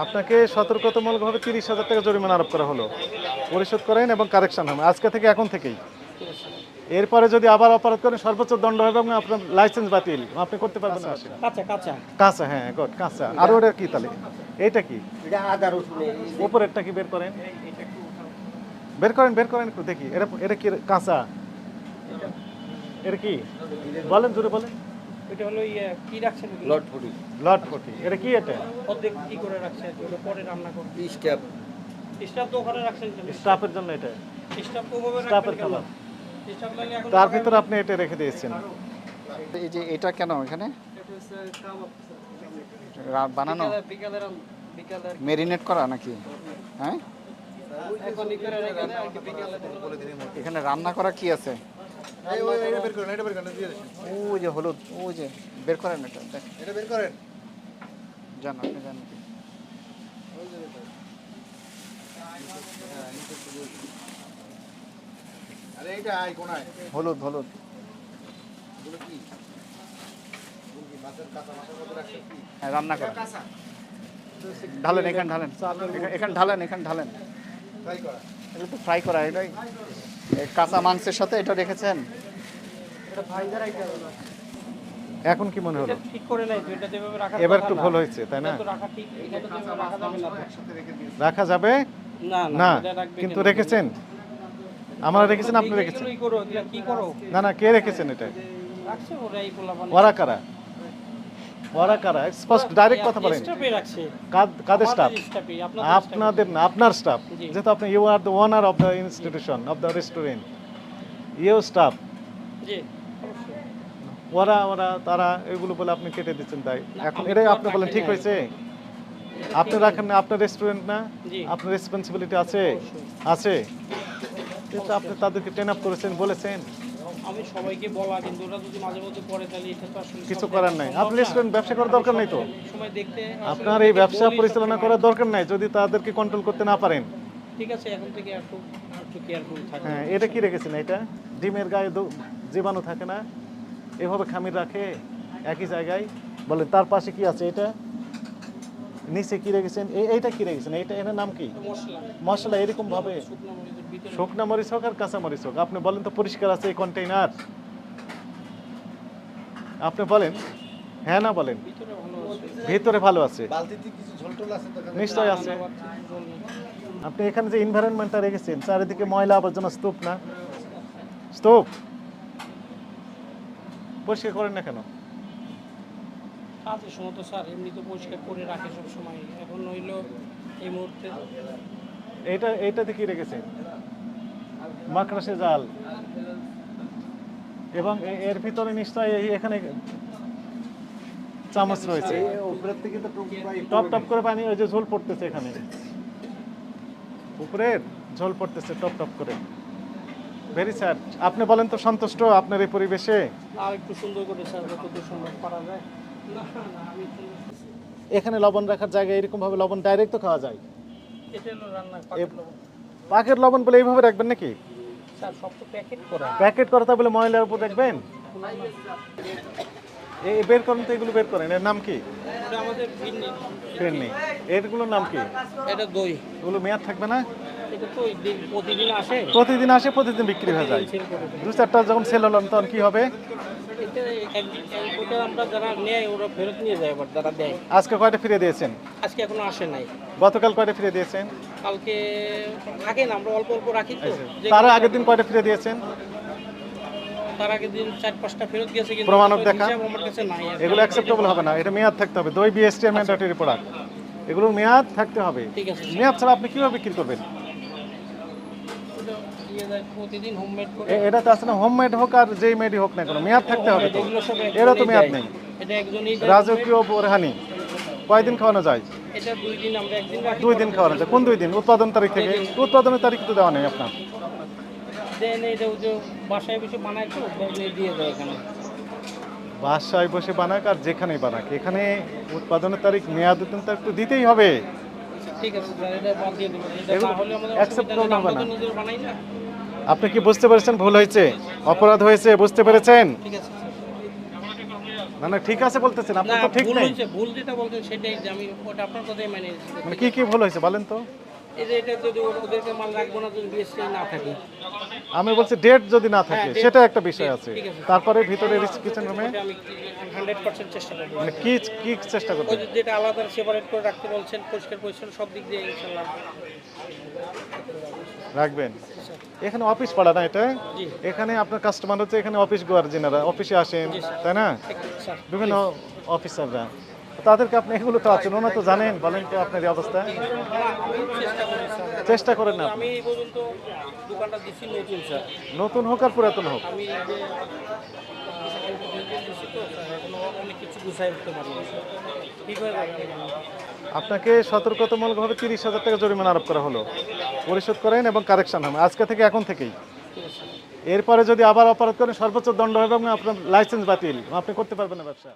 আপনাকে সতর্কতামূলকভাবে 30,000 টাকা জরিমানা আরোপ করা হলো, পরিশোধ করেন এবং কারেকশন হবে আজকে থেকে, এখন থেকেই। এরপরে যদি আবার অপরাধ করেন সর্বোচ্চ দণ্ড হবে এবং আপনার লাইসেন্স বাতিল, আপনি করতে পারবেন না। কাঁচা কাঁচা কাঁচা, হ্যাঁ গুড, কাঁচা। আর ওটা কি তাহলে? এইটা কি? এটা আদা রসুনের উপরেরটা কি বের করেন, বের করেন, বের করেন একটু দেখি। এটা এটা কি কাঁচা? এটা কি বলেন, জোরে বলেন। এটা হলো কি রাখছেন লটফুটি লটপটি। এটা কি? এটা অর্ধেক কি করে রাখছেন ওটা পরে রান্না করব স্টেপ স্টাফ তো ওখানে রাখছেন স্টাফের জন্য, এটা স্টাফ তো ওভাবে স্টাফের রাখবেন খাবার। স্টাফ লাগলে এখন তার ভিতরে আপনি এটা রেখে দিয়েছেন। এই যে এটা কেন এখানে এটা হচ্ছে কাবাব বানানো বিকালে মেরিনেট করা নাকি? হ্যাঁ, এখন ই করে রেখে দেয় আর কি বিকালে এখানে রান্না করা কি আছে? ওই যে হলুদ, ওই যে বের করেন, এটা বের করেন। জান আপনি জানেন কি? হলুদ হলুদ হ্যাঁ, রান্না করা। ঢালেন, এখানে ঢালেন, এখানে ঢালেন, এখানে ঢালেন। এটা তো ফ্রাই করা, এটাই এই কাঁচা মাংসের সাথে এটা রেখেছেন। এটা ভাই যারা এটা এখন কি মনে হলো? ঠিক করে নাই তো, এটা যেভাবে রাখা এবার একটু ভুল হয়েছে, তাই না? তো রাখা ঠিক, এটা তো যেভাবে রাখা যাবে না রাখা যাবে না না, এটা রাখবে কিন্তু রেখেছেন। আমরা রেখেছেন, আপনি রেখেছেন। কি করো এটা কি করো না না, কে রেখেছেন এটা? রাখছে ওরাই পোলা বানায় ওরা কারা? ওরা কারা? স্পষ্ট ডাইরেক্ট কথা বলেন। স্টাফে রাখছে কাদের স্টাফ? স্টাফে আপনাদের না, আপনার স্টাফ। জি। যেহেতু আপনি you are the owner of the institution of the restaurant, you staff. জি অবশ্যই ওরা ওরা তারা এগুলো বলে আপনি কেটে দিচ্ছেন, তাই এখন আমি এটাই তো আর আপনি বলেন রাখি ঠিক নাই। হয়েছে? আপনি রাখেন না, আপনার রেস্টুরেন্ট না, জি। আপনার রেসপন্সিবিলিটি আছে, আছে। কিন্তু আপনি তাদেরকে ট্রেন আপ করেছেন, বলেছেন, আমি সবাইকে বলা, কিন্তু ওরা যদি মাঝে মধ্যে করে তাহলে এটা তো আসলে কিছু সব করার জায়গায় নাই। সম্ভব আপনি না। রেস্টুরেন্ট ব্যবসা করার দরকার নেই তো। সময় দেখতে আপনার এই ব্যবসা পরিচালনা করার দরকার নাই যদি তাদেরকে কন্ট্রোল করতে না পারেন। ঠিক আছে, এখন থেকে একটু কেয়ারফুল থাকবে। হ্যাঁ, এটা কি রেখেছেন? এটা ডিমের গায়ে জীবাণু থাকে না, এভাবে খামির রাখে একই জায়গায়। বলেন তার পাশে কি আছে? এটা নিচে কি রেখেছেন? এইটা কি রেখেছেন? এইটা, এটার নাম কি? মশলা মশলা এরকম ভাবে, শুকনো মরিচের ভিতরে শুকনা মরিচ হোক আর কাঁচা মরিচ হোক, আপনি বলেন তো পরিষ্কার আছে এই কন্টেইনার? আপনি বলেন হ্যাঁ না বলেন। ভিতরে ভালো আছে, ভিতরে ভালো আছে, বালতিতে কিছু ঝোলটোল আছে তো? নিশ্চয় আছে। আপনি এখানে যে এনভায়রনমেন্টটা রেখেছেন, চারিদিকে ময়লা আবর্জনা স্তূপ, না স্তূপ, পরিষ্কার করেন না কেন? কাজের সময় তো স্যার এমনি তো পরিষ্কার করে রাখে সব সময়, এখন হইলো এই মুহূর্তে এইটাতে কি রেখেছেন? মাকড়াসে জাল, এবং এর ভিতরে নিশ্চয় এখানে চামচ রয়েছে। উপরের থেকে তো টপ টপ করে পানি, ওই যে ঝোল পড়তেছে এখানে, উপরের ঝোল পড়তেছে টপ টপ করে। Very sad. আপনি বলেন তো সন্তুষ্ট আপনার এই পরিবেশে? আর একটু সুন্দর করে স্যার যতদূর সম্ভব পারা যায়। না না আমি এখানে লবণ রাখার জায়গায় এরকম ভাবে লবণ ডাইরেক্ট তো খাওয়া যায়। এটা হলো রান্না পাকের লবণ বলে এইভাবে রাখবেন নাকি? স্যার সব তো প্যাকেট করা। প্যাকেট করা, তা বলে ময়লার উপর রাখবেন? এই বের করেন তো, এগুলো বের করেন। এর নাম কি? এটা আমাদের ভিন্নি ফেরনি। এগুলোর নাম কি? এটা দই, এগুলো মেয়াদ থাকবে না? এটা তো প্রতিদিন আসে, প্রতিদিন আসে, প্রতিদিন বিক্রি হয়ে যায়। সেল করে দেয়। দু চারটা যখন সেল হলাম তখন কি হবে? এটা ওটা আমরা যারা নেয় ওরা ফেরত নিয়ে যায়, আবার যারা দেয়। আজকে কয়টা ফিরে দিয়েছেন? আজকে এখনো আসে নাই, গতকাল কয়টা ফিরে দিয়েছেন? কালকে থাকে না, আমরা অল্প অল্প রাখি তো। যে তার আগের দিন কয়টা ফিরে দিয়েছেন? তার আগের দিন 4-5টা ফেরত গেছে, কিন্তু প্রমাণক দেখা? হিসাব আমার কাছে নাই। এগুলো অ্যাকসেপ্টেবল হবে না, এটা মেয়াদ থাকতে হবে। দই বিএসটি এর ম্যান্ডেটরি প্রোডাক্ট, এগুলোর মেয়াদ থাকতে হবে। ঠিক আছে, মেয়াদ ছাড়া আপনি কিভাবে বিক্রি করবেন? ওটা দিয়ে যায় প্রতিদিন হোমমেড করে। এটাতে আছে না, হোমমেড হোক আর যেই মেডই হোক না কেন, মেয়াদ থাকতে হবে তো। এগুলো সব এরা তো একজনই মেয়াদ দেয়। নেই। এটা একজনই দেয়। রাজকীয় বোরহানি কয়দিন খাওয়ানো যায়? এটা 2 দিন, আমরা একদিন রাখি। 2 দিন খাওয়ানো যায়। কোন 2 দিন? উৎপাদন তারিখ থেকে? উৎপাদনের তারিখ তো দেওয়া নেই আপনার। দেন এটা ওই যে বাসায় বসে বানায় তো, দেন দিয়ে দেয় এখানে। বাসায় বসে বানাক আর যেখানেই বানাক, এখানে উৎপাদনের তারিখ, মেয়াদ তারিখ তো দিতেই হবে। ঠিক আছে স্যার, এটা বাদ দিয়ে দেবো। এটা এগুলো না হলে আমাদের acceptable অসুবিধা নেই, হবে আমরা না। তো নিজেরা বানাই না। আপনি কি বুঝতে পেরেছেন ভুল হয়েছে, অপরাধ হয়েছে, বুঝতে পেরেছেন? ঠিক আছে স্যার। না না ঠিক আছে বলতেছেন, না আপনার তো ঠিক ভুল নেই। হয়েছে, ভুল যেটা বলছেন সেটাই যে আমি ওটা আপনার কথাই মানে নিয়েছি। মানে কি কি ভুল হয়েছে বলেন তো? এই যে এটা যদি ওদেরকে মাল রাখবো না যদি বিএসসি না থাকে, আমি বলছি ডেট যদি না থাকে হ্যাঁ, date- সেটা একটা বিষয় আছে। ঠিক আছে। তারপরে ভিতরে কিচেন রুমে ওটা আমি 100% চেষ্টা করবো। মানে কি কি চেষ্টা ওই করবেন? যে যেটা আলাদা সেপারেট করে রাখতে বলছেন, পরিষ্কার পরিচ্ছন্ন সব দিক দিয়ে ইনশাল্লাহ রাখবেন। এখানে অফিস পাড়া না এটা? জি। এখানে আপনার কাস্টমার হচ্ছে এখানে অফিস গোয়ার যিনারা অফিসে আসেন, জি, স্যার। তাই না? স্যার বিভিন্ন অফিসাররা, তাদেরকে আপনি এগুলো তো আছেন, ওনা তো জানেন, বলেন তো আপনার এই অবস্থা। আমি চেষ্টা করি স্যার। চেষ্টা করেন না আপনি। আমি এই পর্যন্ত দোকানটা দিচ্ছি নতুন স্যার। নতুন হোক আর পুরাতন হোক, আমি এই যে দিচ্ছি তো স্যার, এখনো অনেক কিছু গুছাই উঠতে পারি ঠিক হয়ে যাবে। আপনাকে সতর্কতামূলকভাবে 30,000 টাকা জরিমানা আরোপ করা হলো, পরিশোধ করেন এবং কারেকশন হবে আজকে থেকে, এখন থেকেই। এরপরে যদি আবার অপরাধ করেন সর্বোচ্চ দণ্ড হবে এবং আপনার লাইসেন্স বাতিল, আপনি করতে পারবেন না ব্যবসা।